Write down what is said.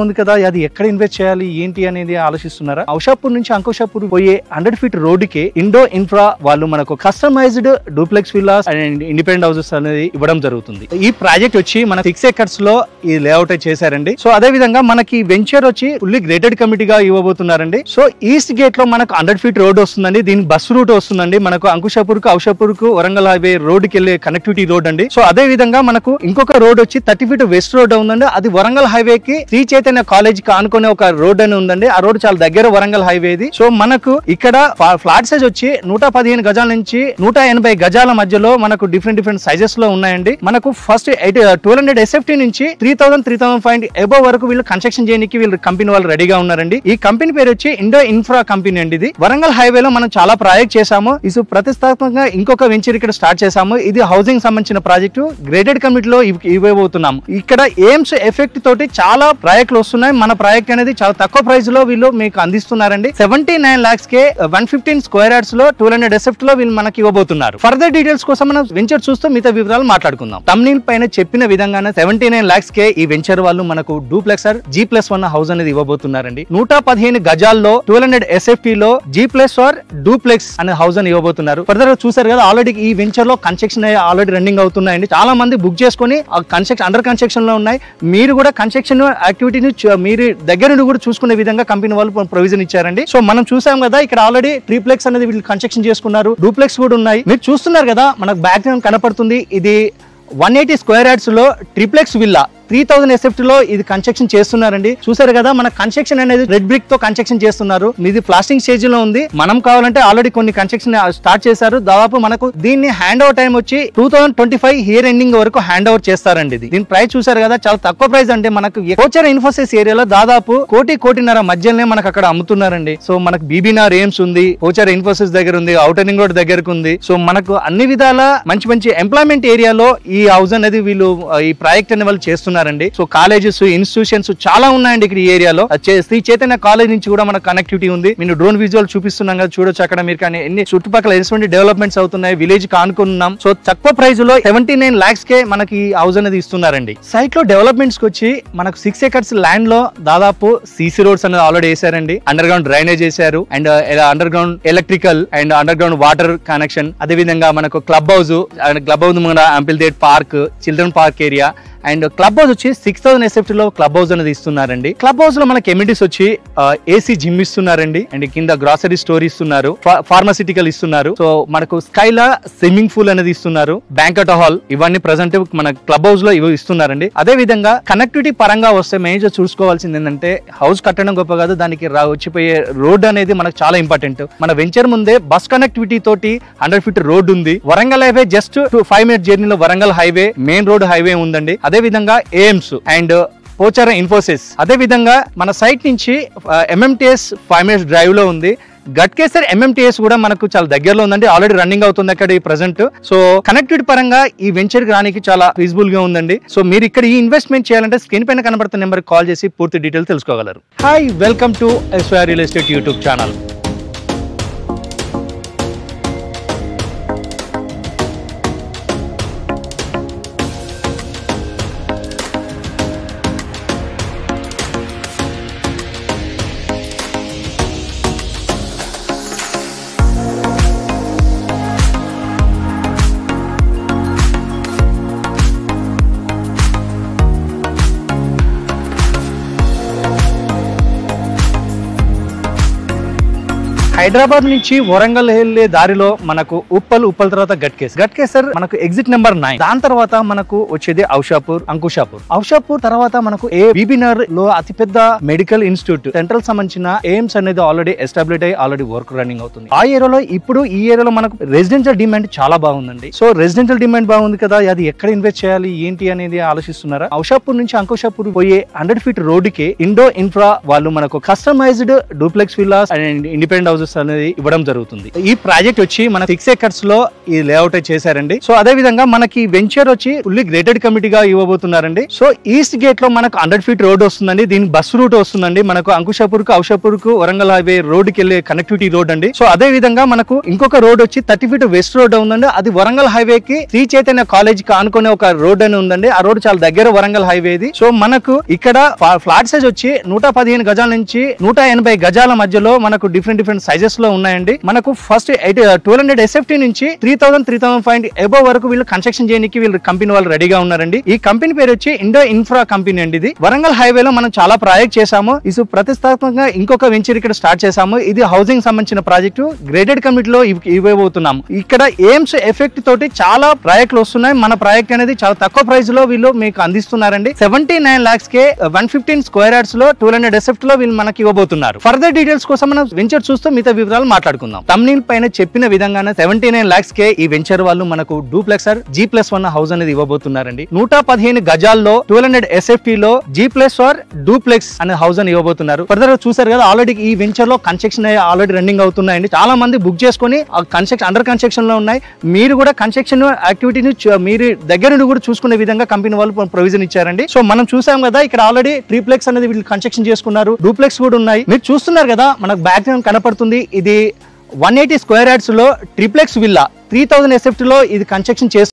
ఉంది కదా, అది ఎక్కడ ఇన్వెస్ట్ చేయాలి ఏంటి అనేది ఆలోచిస్తున్నారా? ఔషాపూర్ నుంచి అంకుషాపూర్ పోయే 100 ఫీట్ రోడ్డుకి ఇండో ఇన్ఫ్రా వాళ్ళు మనకు customised duplex villas and independent houses అనేది ఇవ్వడం జరుగుతుంది. ఈ ప్రాజెక్ట్ వచ్చి మన 6 acres లో ఈ లేఅవుట్ చేశారండి. సో అదే విధంగా మనకి వెంచర్ వచ్చి ఫుల్లీ గ్రేటెడ్ కమిటీగా ఇవ్వబోతున్నారండి. సో ఈస్ట్ గేట్ లో మనకు 100 ఫీట్ రోడ్ వస్తుందండి. దీని బస్ రూట్ వస్తుందండి మనకు అంకుషాపూర్ కు ఔషాపూర్ కు వరంగల్ హైవే రోడ్ కి వెళ్ళే కనెక్టివిటీ రోడ్ అండి. సో అదే విధంగా మనకు ఇంకొక రోడ్ వచ్చి 30 ఫీట్ వెస్ట్ రోడ్ ఉందండి. అది వరంగల్ హైవే కి శ్రీ చైతన్య కాలేజ్ కి ఆనుకునే ఒక రోడ్ అని ఉందండి. ఆ రోడ్ చాలా దగ్గర వరంగల్ హైవేది. సో మనకు ఇక్కడ ఫ్లాట్ సైజ్ వచ్చి 115 గజాల నుంచి 180 గజాల మధ్యలో మనకు డిఫరెంట్ సైజెస్ లో ఉన్నాయండి. మనకు ఫస్ట్ 1200 SFT నుంచి 3,500 అబోవ్ వరకు వీళ్ళు కన్స్ట్రక్షన్ చేయడానికి వీళ్ళు కంపెనీ వాళ్ళు రెడీగా ఉన్నారండి. ఈ కంపెనీ పేరు వచ్చి ఇండో ఇన్ఫ్రా కంపెనీ అండి. ఇది వరంగల్ హైవేలో మనం చాలా ప్రాజెక్ట్ చేసాము. ఇది ప్రతిష్టాత్మకంగా ఇంకొక వెంచర్ ఇక్కడ స్టార్ట్ చేసాము. ఇది హౌసింగ్ సంబంధించిన ప్రాజెక్టు గ్రేటెడ్ కమిటీలో ఇవ్వబోతున్నాము. ఇక్కడ ఎయిమ్స్ ఎఫెక్ట్ తోటి చాలా ప్రాజెక్టులు వస్తున్నాయి. మన ప్రాజెక్ట్ అనేది చాలా తక్కువ ప్రైస్ లో వీళ్ళు మీకు అందిస్తున్నారండి. 79 lakhs కే 115 square yards లో 1200 SFT లో వీళ్ళు మనకి ఇవ్వబోతున్నారు. ఫర్దర్ డీటెయిల్స్ కోసం మనం వెంచర్ చూస్తూ మిగతా వివరాలు మాట్లాడుకుందాం. తమ్నీల్ పైన చెప్పిన విధంగానే 79 lakhs కే ఈ వెంచర్ వాళ్ళు మనకు డూప్లెక్సర్ G+1 హౌస్ అనేది ఇవ్వబోతున్నారండి. 115 గజాల్లో 1200 SFT లో G+1 డూప్లెక్స్ అనే హౌస్ అని ఇవ్వబోతున్నారు. ఫర్దర్ చూసారు కదా, ఆల్రెడీ ఈ వెంచర్ లో కన్స్ట్రక్షన్ ఆల్రెడీ రన్నింగ్ అవుతున్నాయండి. చాలా మంది బుక్ చేసుకుని అండర్ కన్స్ట్రక్షన్ లో ఉన్నాయి. మీరు కూడా కన్స్ట్రక్షన్ యాక్టివిటీని మీరు దగ్గర నుండి కూడా చూసుకునే విధంగా కంపెనీ వాళ్ళు ప్రొవిజన్ ఇచ్చారండి. సో మనం చూసాం కదా, ఇక్కడ ఆల్రెడీ ట్రిప్లెక్స్ అనేది వీళ్ళు కన్స్ట్రక్షన్ చేసుకున్నారు. డూప్లెక్స్ కూడా ఉన్నాయి. మీరు చూస్తున్నారు కదా, మనకు బ్యాక్ గ్రౌండ్ కనపడుతుంది. ఇది 180 square yards లో ట్రిప్లెక్స్ విల్లా 3000 SFT లో ఇది కన్స్ట్రక్షన్ చేస్తున్నారండి. చూసారు కదా, మన కన్స్ట్రక్షన్ అనేది రెడ్ బ్రిక్ తో కన్స్ట్రక్షన్ చేస్తున్నారు. ఇది ప్లాస్టింగ్ స్టేజ్ లో ఉంది. మనం కావాలంటే ఆల్రెడీ కొన్ని కన్స్ట్రక్షన్ స్టార్ట్ చేశారు. దాదాపు మనకు దీన్ని హ్యాండ్ ఓవర్ టైం వచ్చి 2025 ఇయర్ ఎండింగ్ వరకు హ్యాండ్ ఓవర్ చేస్తారండి. దీని ప్రైస్ చూసారు కదా, చాలా తక్కువ ప్రైస్. అంటే మనకు కోచర్ ఇన్ఫోసిస్ ఏరియాలో దాదాపు 1.5 మధ్యలోనే మనకు అక్కడ అమ్ముతున్నారండి. సో మనకు బీబీనార్ ఎయిమ్స్ ఉంది, కోచర్ ఇన్ఫోసిస్ దగ్గర ఉంది, ఔటర్ రింగ్ రోడ్ దగ్గరకు ఉంది. సో మనకు అన్ని విధాల మంచి ఎంప్లాయ్మెంట్ ఏరియాలో ఈ హౌస్ అనేది వీళ్ళు ఈ ప్రాజెక్ట్ అనే వాళ్ళు చేస్తున్నారు. సో కాలేజెస్, ఇన్స్టిట్యూషన్స్ చాలా ఉన్నాయండి ఇక్కడ ఈ ఏరియాలో. శ్రీ చైతన్య కాలేజ్ నుంచి కూడా మనకు కనెక్టివిటీ ఉంది. నేను డ్రోన్ విజువల్ చూపిస్తున్నాం కదా, చూడొచ్చు అక్కడ మీరు. కానీ ఎన్ని చుట్టుపక్కల ఎటువంటి డెవలప్మెంట్స్ అవుతున్నాయి, విలేజ్ కి ఆనుకున్నాం. సో తక్కువ ప్రైస్ లో 79 lakhs కే మనకి హౌస్ అనేది ఇస్తున్నారండి. సైట్ లో డెవలప్మెంట్స్ కి వచ్చి మనకు 6 acres ల్యాండ్ లో దాదాపు CC రోడ్స్ అనేది ఆల్రెడీ వేసారండి. అండర్ గ్రౌండ్ డ్రైనేజ్ వేశారు and underground electrical and underground water connection. అదే విధంగా మనకు క్లబ్ హౌస్ అంపిల్దేట్ park, children park area and club house వచ్చి 6000 SFT లో క్లబ్ హౌస్ అనేది ఇస్తున్నారండి. క్లబ్ హౌస్ లో మనకి ఎమ్యూనిటీస్ వచ్చి AC జిమ్ ఇస్తున్నారండి అండ్ కింద గ్రాసరీ స్టోర్ ఇస్తున్నారు, ఫార్మాసిటికల్ ఇస్తున్నారు. సో మనకు స్కైలా స్విమ్మింగ్ పూల్ అనేది ఇస్తున్నారు, బ్యాంకెట్ హాల్, ఇవన్నీ ప్రెసెంట్ మన క్లబ్ హౌస్ లో ఇవి ఇస్తున్నారండి. అదే విధంగా కనెక్టివిటీ పరంగా వస్తే మేజర్ చూసుకోవాల్సింది ఏంటంటే, హౌస్ కట్టడం గొప్ప కాదు, దానికి వచ్చిపోయే రోడ్ అనేది మనకు చాలా ఇంపార్టెంట్. మన వెంచర్ ముందే బస్ కనెక్టివిటీ తోటి 100 ఫీట్ రోడ్ ఉంది. వరంగల్ హైవే జస్ట్ 5 minute జర్నీలో Warangal highway main road highway ఉందండి. అదే విధంగా ఎయిమ్స్ అండ్ పోచార ఇన్ఫోసిస్. అదే విధంగా మన సైట్ నుంచి MMTS 5 minutes డ్రైవ్ లో ఉంది. గట్కేసర్ MMTS కూడా మనకు చాలా దగ్గరలో ఉందండి. ఆల్రెడీ రన్నింగ్ అవుతుంది అక్కడ ఈ ప్రెసెంట్. సో కనెక్టివిటీ పరంగా ఈ వెంచర్ రానికి చాలా ఫీజిబుల్ గా ఉందండి. సో మీరు ఇక్కడ ఈ ఇన్వెస్ట్మెంట్ చేయాలంటే స్క్రీన్ పైన కనబడుతున్న నెంబర్ కాల్ చేసి పూర్తి డీటెయిల్స్ తెలుసుకోగలరు. Hi, welcome to SYR real estate YouTube channel. Hyderabad నుంచి వరంగల్ వెళ్లే దారిలో మనకు ఉప్పల్ తర్వాత గట్కేసర్ మనకు ఎగ్జిట్ నెంబర్ 9. దాని తర్వాత మనకు వచ్చేది ఔషాపూర్ తర్వాత మనకు బీబీనార్ లో అతిపెద్ద మెడికల్ ఇన్స్టిట్యూట్ సెంట్రల్ సంబంధించిన ఎయిమ్స్ అనేది ఆల్రెడీ ఎస్టాబ్లిష్ అయ్యి ఆల్రెడీ వర్క్ రన్నింగ్ అవుతుంది. ఆ ఏరియాలో ఇప్పుడు ఈ ఏరియాలో మనకు రెసిడెన్షియల్ డిమాండ్ చాలా బాగుందండి. సో రెసిడెన్షియల్ డిమాండ్ బాగుంది కదా, అది ఎక్కడ ఇన్వెస్ట్ చేయాలి ఏంటి అనేది ఆలోచిస్తున్నారా? ఔషాపూర్ నుంచి అంకుషాపూర్ పోయే 100 ఫీట్ రోడ్డుకి ఇండో ఇన్ఫ్రా వాళ్ళు మనకు customised duplex villas and independent houses houses అనేది ఇవ్వడం జరుగుతుంది. ఈ ప్రాజెక్ట్ వచ్చి మన 6 acres లో ఈ లేఅవుట్ చేశారండి. సో అదే విధంగా మనకి వెంచర్ వచ్చి ఫుల్లీ గ్రేటెడ్ కమిటీగా ఇవ్వబోతున్నారండి. సో ఈస్ట్ గేట్ లో మనకు 100 feet రోడ్ వస్తుందండి. దీనికి బస్ రూట్ వస్తుందండి. మనకు అంకుషాపూర్ కు ఔషాపూర్ కు వరంగల్ హైవే రోడ్ కి వెళ్ళే కనెక్టివిటీ రోడ్ అండి. సో అదే విధంగా మనకు ఇంకొక రోడ్ వచ్చి 30 feet వెస్ట్ రోడ్ ఉందండి. అది వరంగల్ హైవే కి శ్రీ చైతన్య కాలేజ్ కి ఆనుకునే ఒక రోడ్ అని ఉందండి. ఆ రోడ్ చాలా దగ్గర వరంగల్ హైవేది. సో మనకు ఇక్కడ ఫ్లాట్ సైజ్ వచ్చి 115 గజాల నుంచి 180 గజాల మధ్యలో మనకు డిఫరెంట్ సైజెస్ లో ఉన్నాయండి. మనకు ఫస్ట్ 1200 SFT నుంచి 3000 అబోవ్ వరకు వీళ్ళు కన్స్ట్రక్షన్ చేయడానికి వీళ్ళు కంపెనీ వాళ్ళు రెడీగా ఉన్నారండి. ఈ కంపెనీ పేరు వచ్చి ఇండో ఇన్ఫ్రా కంపెనీ అండి. ఇది వరంగల్ హైవేలో మనం చాలా ప్రాజెక్ట్ చేసాము. ఇది ప్రతిష్టాత్మకంగా ఇంకొక వెంచర్ ఇక్కడ స్టార్ట్ చేసాము. ఇది హౌసింగ్ సంబంధించిన ప్రాజెక్టు గ్రేడెడ్ కమిటీలో ఇవ్వబోతున్నాము. ఇక్కడ ఎయిమ్స్ ఎఫెక్ట్ తోటి చాలా ప్రాజెక్టులు వస్తున్నాయి. మన ప్రాజెక్ట్ అనేది చాలా తక్కువ ప్రైస్ లో వీళ్ళు మీకు అందిస్తున్నారండి. 79 lakhs కే 115 square yards లో 1200 SFT లో వీళ్ళు మనకి ఇవ్వబోతున్నారు. ఫర్దర్ డీటెయిల్స్ కోసం మనం వెంచర్ చూస్తూ మిగతా వివరాలు మాట్లాడుకుందాం. తమ్నీల్ పైన చెప్పిన విధంగానే 79 lakhs కే ఈ వెంచర్ వాళ్ళు మనకు డూప్లెక్సర్ G+1 హౌస్ అనేది ఇవ్వబోతున్నారండి. 115 గజాల్లో 1200 SFT లో G+1 డూప్లెక్స్ అనే హౌస్ అని ఇవ్వబోతున్నారు. ఫర్దర్ చూసారు కదా, ఆల్రెడీ ఈ వెంచర్ లో కన్స్ట్రక్షన్ ఆల్రెడీ రన్నింగ్ అవుతున్నాయండి. చాలా మంది బుక్ చేసుకుని అండర్ కన్స్ట్రక్షన్ లో ఉన్నాయి. మీరు కూడా కన్స్ట్రక్షన్ యాక్టివిటీని మీరు దగ్గర నుండి కూడా చూసుకునే విధంగా కంపెనీ వాళ్ళు ప్రొవిజన్ ఇచ్చారండి. సో మనం చూసాం కదా, ఇక్కడ ఆల్రెడీ ట్రిప్లెక్స్ అనేది వీళ్ళు కన్స్ట్రక్షన్ చేసుకున్నారు. డూప్లెక్స్ కూడా ఉన్నాయి. మీరు చూస్తున్నారు కదా, మనకు బ్యాక్ గ్రౌండ్ కనపడుతుంది. ఇది 180 square yards లో ట్రిప్లెక్స్ విల్లా 3000 SFT లో ఇది కన్స్ట్రక్షన్